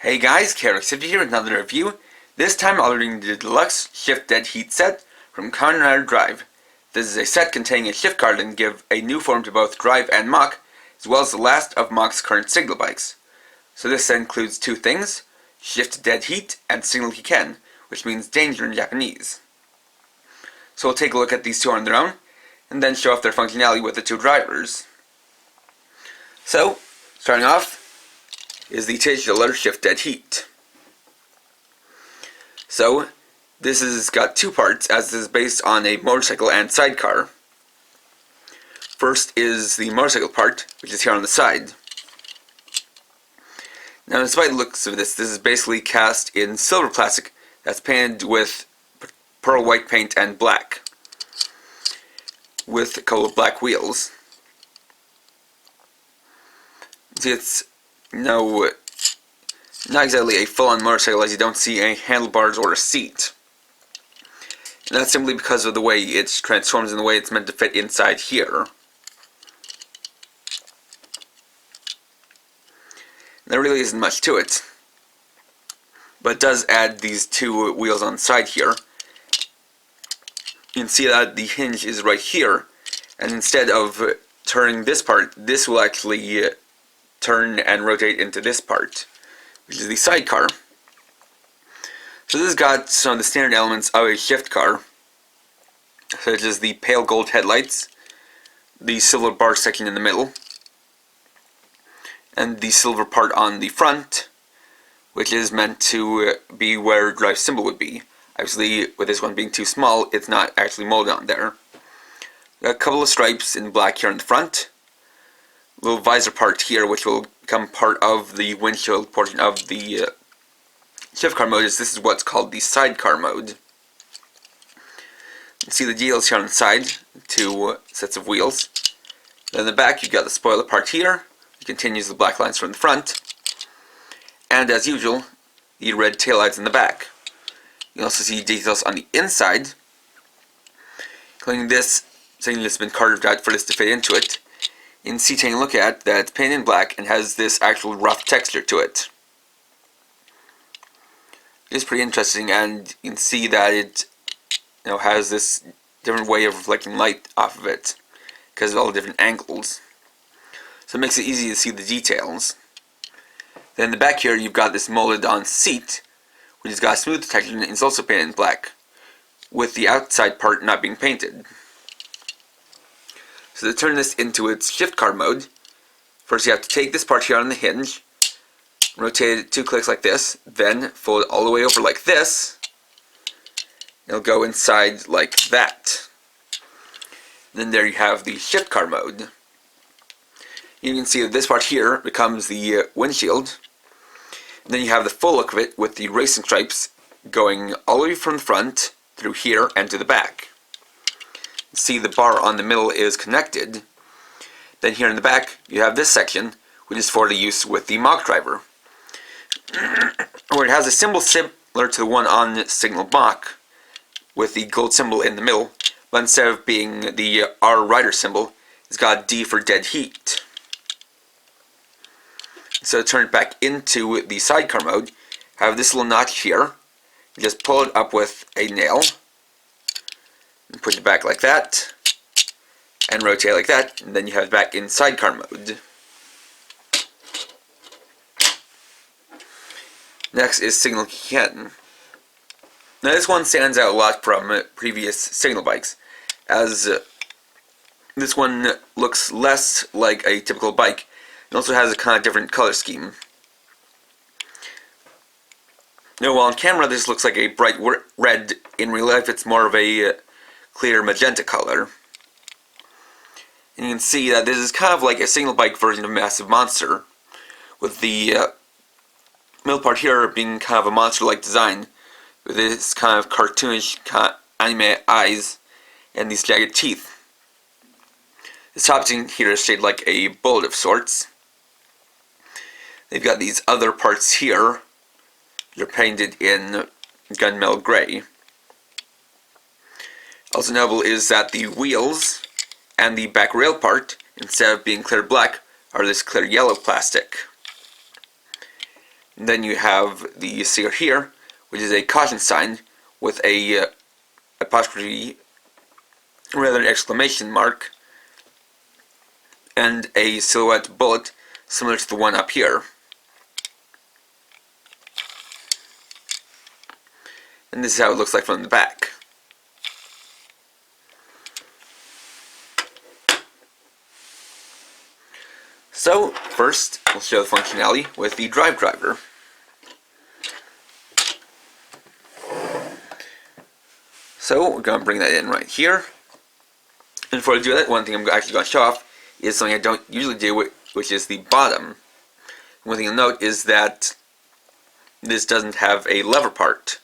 Hey guys, Hissatsu here with another review. This time I'll be reading the deluxe shift DeadHeat set from Kamen Mach Drive. This is a set containing a shift card and give a new form to both Drive and Mach, as well as the last of Mach's current signal bikes. So this set includes two things, shift DeadHeat and signal Kamen, which means danger in Japanese. So we'll take a look at these two on their own, and then show off their functionality with the two drivers. So, starting off, is the titular shift DeadHeat. So, this has got two parts, as this is based on a motorcycle and sidecar. First is the motorcycle part, which is here on the side. Now, despite the looks of this is basically cast in silver plastic that's painted with pearl white paint and black, with a couple of black wheels. See, it's not exactly a full-on motorcycle, as you don't see any handlebars or a seat. And that's simply because of the way it transforms and the way it's meant to fit inside here. And there really isn't much to it, but it does add these two wheels on the side here. You can see that the hinge is right here, and instead of turning this part, this will actually turn and rotate into this part, which is the sidecar. So this has got some of the standard elements of a shift car, such as the pale gold headlights, the silver bar section in the middle, and the silver part on the front, which is meant to be where drive symbol would be. Obviously, with this one being too small, it's not actually molded on there. Got a couple of stripes in black here in the front. Little visor part here, which will become part of the windshield portion of the shift car mode. This is what's called the sidecar mode. You can see the details here on the side, two sets of wheels. Then in the back, you've got the spoiler part here. It continues the black lines from the front. And as usual, the red taillights in the back. You can also see details on the inside, including this thing that's been carved out for this to fit into it. You can see, taking a look at that, it's painted in black and has this actual rough texture to it. It is pretty interesting, and you can see that it has this different way of reflecting light off of it because of all the different angles. So it makes it easy to see the details. Then in the back here, you've got this molded on seat, which has got a smooth texture and is also painted in black, with the outside part not being painted. So to turn this into its shift car mode, first you have to take this part here on the hinge, rotate it 2 clicks like this, then fold it all the way over like this. It'll go inside like that. Then there you have the shift car mode. You can see that this part here becomes the windshield. And then you have the full look of it with the racing stripes going all the way from the front through here and to the back. See, the bar on the middle is connected. Then here in the back you have this section, which is for the use with the Mach Driver, where it has a symbol similar to the one on signal Mach, with the gold symbol in the middle, but instead of being the R rider symbol, it's got D for DeadHeat. So to turn it back into the sidecar mode, have this little notch here. You just pull it up with a nail, and put it back like that, and rotate like that, and then you have it back in sidecar mode. Next is signal Kamen. Now this one stands out a lot from previous signal bikes, as this one looks less like a typical bike. It also has a kind of different color scheme. Now, while on camera this looks like a bright red, in real life it's more of a clear magenta color. And you can see that this is kind of like a signal bike version of Massive Monster, with the middle part here being kind of a monster-like design, with this kind of cartoonish anime eyes and these jagged teeth. This top thing here is shaped like a bullet of sorts. They've got these other parts here. They're painted in gunmetal gray. Also notable is that the wheels and the back rail part, instead of being clear black, are this clear yellow plastic. And then you have the sticker here, which is a caution sign with a apostrophe, rather an exclamation mark, and a silhouette bullet similar to the one up here. And this is how it looks like from the back. So, first, we'll show the functionality with the driver. So, we're going to bring that in right here. And before I do that, one thing I'm actually going to show off is something I don't usually do, which is the bottom. One thing you'll note is that this doesn't have a lever part.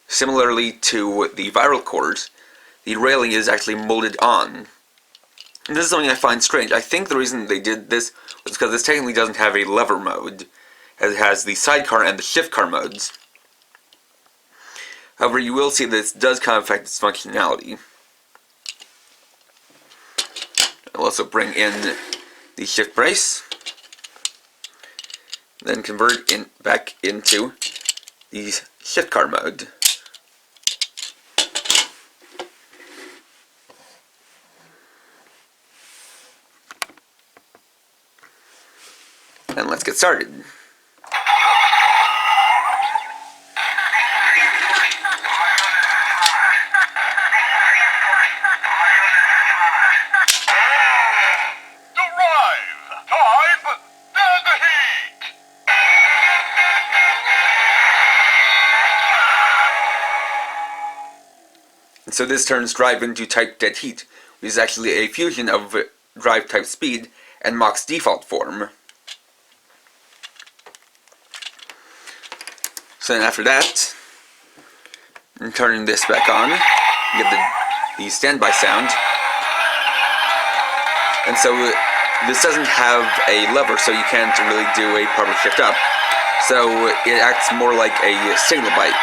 Similarly to the viral cores, the railing is actually molded on. And this is something I find strange. I think the reason they did this was because this technically doesn't have a lever mode, as it has the sidecar and the shift car modes. However, you will see that this does kind of affect its functionality. I'll also bring in the shift brace, then convert it back into the shift car mode. And let's get started. So this turns drive into type DeadHeat, which is actually a fusion of drive type speed and Mach's default form. So then after that, and turning this back on, you get the standby sound. And so this doesn't have a lever, so you can't really do a proper shift up. So it acts more like a signal bike.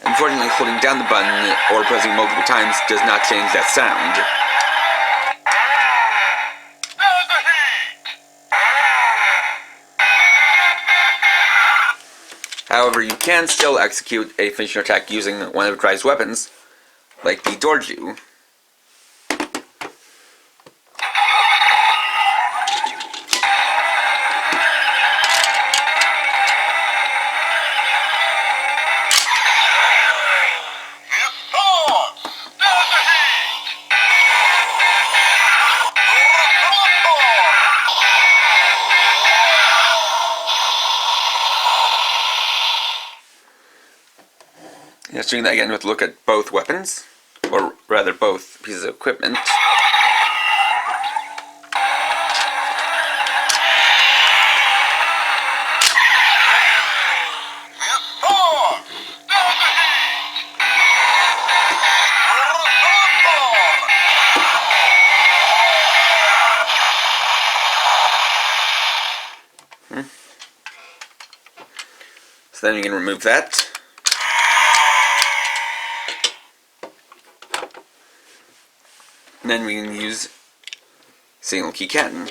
Unfortunately, holding down the button or pressing multiple times does not change that sound. However, you can still execute a finisher attack using one of Drive's weapons, like the Dorju. Let's doing that again with a look at both weapons, or rather both pieces of equipment. So then you can remove that. And then we can use single key cannon.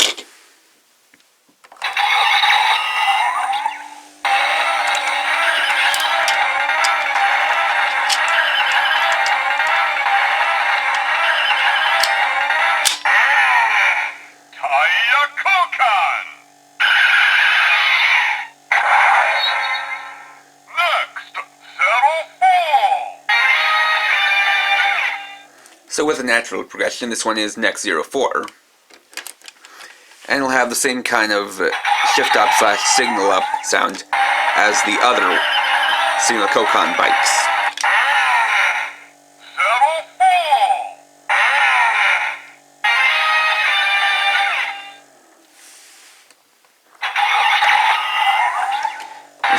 So with a natural progression, this one is Next 04. And it'll have the same kind of shift up / signal up sound as the other Signal Kokon bikes.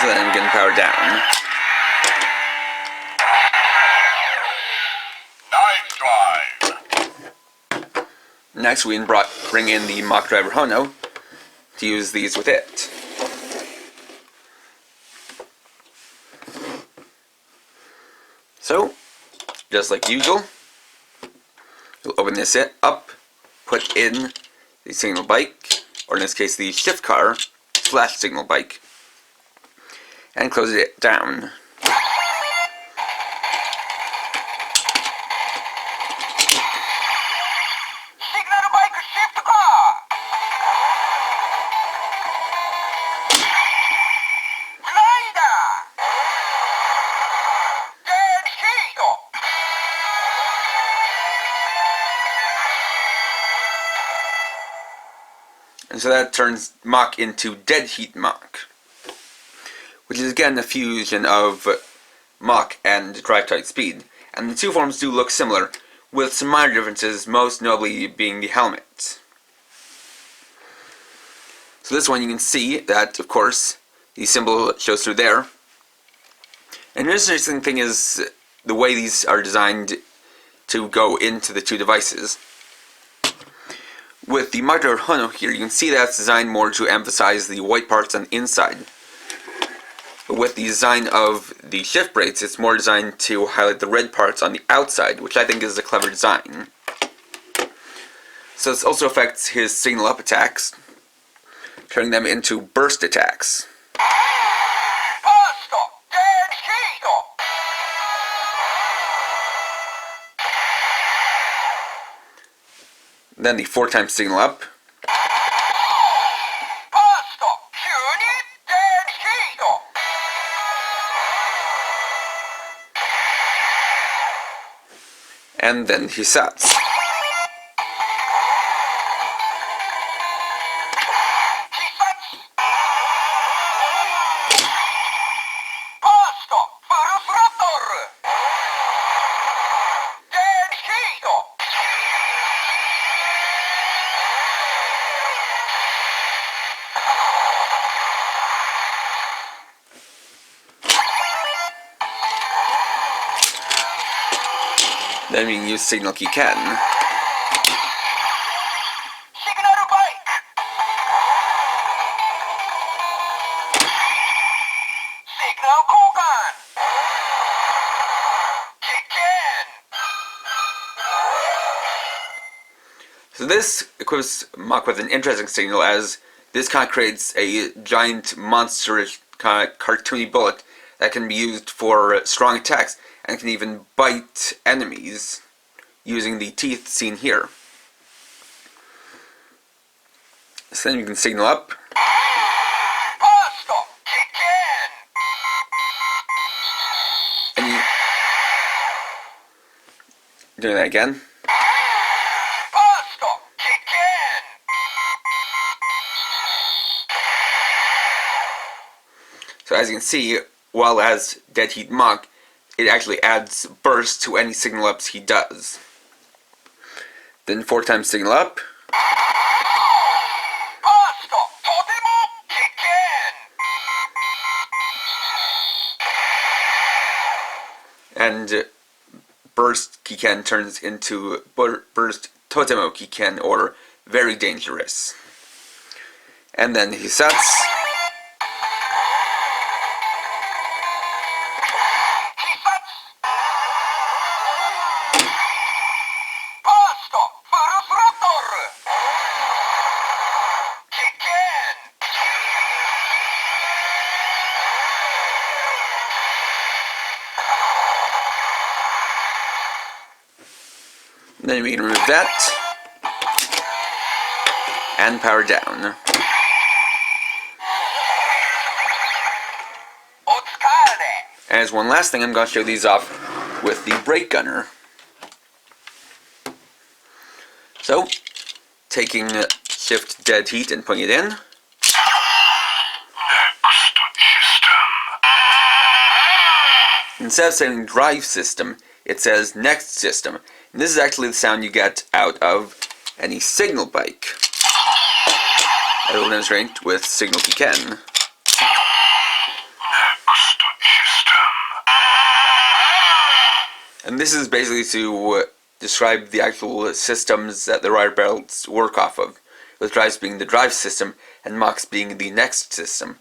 So then I'm getting powered down. Next, we bring in the Mach Driver Hono to use these with it. So, just like usual. You'll open this up, put in the signal bike, or in this case the shift car / signal bike, and close it down. And so that turns Mach into DeadHeat Mach, which is again a fusion of Mach and drive tight speed. And the two forms do look similar, with some minor differences, most notably being the helmet. So this one you can see that, of course, the symbol shows through there. And an interesting thing is the way these are designed to go into the two devices. With the Mach Driver here, you can see that it's designed more to emphasize the white parts on the inside. But with the design of the shift brakes, it's more designed to highlight the red parts on the outside, which I think is a clever design. So this also affects his signal up attacks, turning them into burst attacks. Then the 4x signal up. And then Hissatsu. Then we can use signal key Kamen. So this equips Mach with an interesting signal, as this kind of creates a giant monstrous kind of cartoony bullet that can be used for strong attacks and can even bite enemies using the teeth seen here. So then you can signal up. And you doing that again. So as you can see, while it has DeadHeat Mach, it actually adds burst to any signal ups he does. Then 4x signal up. And burst Kiken turns into burst Totemo Kiken, or very dangerous. And then Hissatsu. Then we can remove that and power down. As one last thing, I'm going to show these off with the brake gunner. So, taking shift DeadHeat and putting it in. Instead of saying drive system, it says next system. And this is actually the sound you get out of any signal bike. I will demonstrate with signal key Kamen. And this is basically to describe the actual systems that the rider belts work off of, with drives being the drive system and Machs being the next system.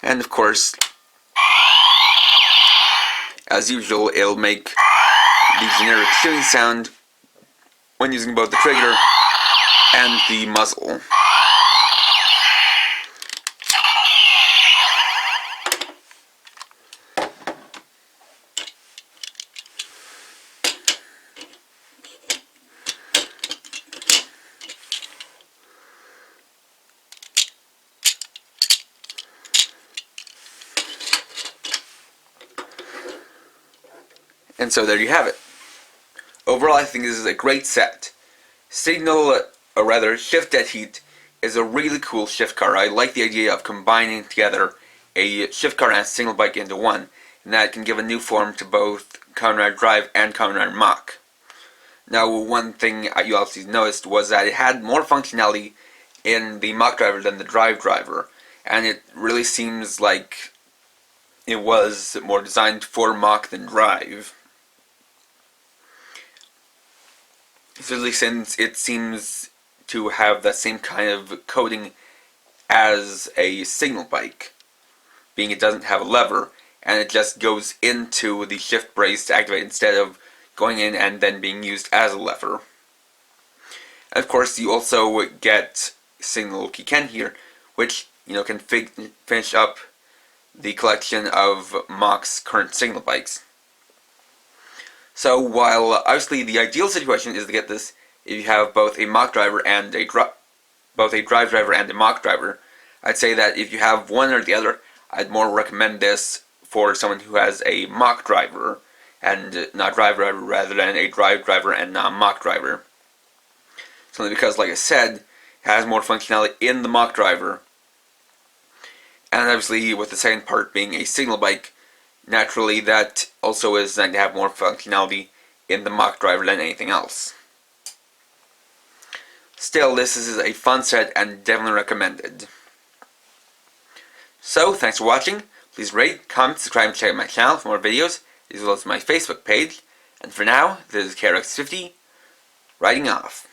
And of course, as usual, it'll make the generic shooting sound when using both the trigger and the muzzle. And so there you have it. Overall, I think this is a great set. Signal, or rather Shift DeadHeat, is a really cool shift car. I like the idea of combining together a shift car and a signal bike into one, and that can give a new form to both Kamen Rider Drive and Kamen Rider Mach. Now, one thing you also noticed was that it had more functionality in the Mach Driver than the Drive Driver, and it really seems like it was more designed for Mach than Drive. Especially since it seems to have the same kind of coding as a signal bike, being it doesn't have a lever, and it just goes into the shift brace to activate instead of going in and then being used as a lever. And of course, you also get Signal Kiken here, which can finish up the collection of Mach's current signal bikes. So while obviously the ideal situation is to get this if you have both a Mach Driver and both a Drive Driver and a Mach Driver, I'd say that if you have one or the other, I'd more recommend this for someone who has a Mach Driver and not Drive Driver, rather than a Drive Driver and not Mach Driver. Simply because, like I said, it has more functionality in the Mach Driver, and obviously with the second part being a signal bike, naturally that also is designed to have more functionality in the Mach Driver than anything else. Still, this is a fun set and definitely recommended. So, thanks for watching. Please rate, comment, subscribe, and check out my channel for more videos, as well as my Facebook page. And for now, this is KRX50, writing off.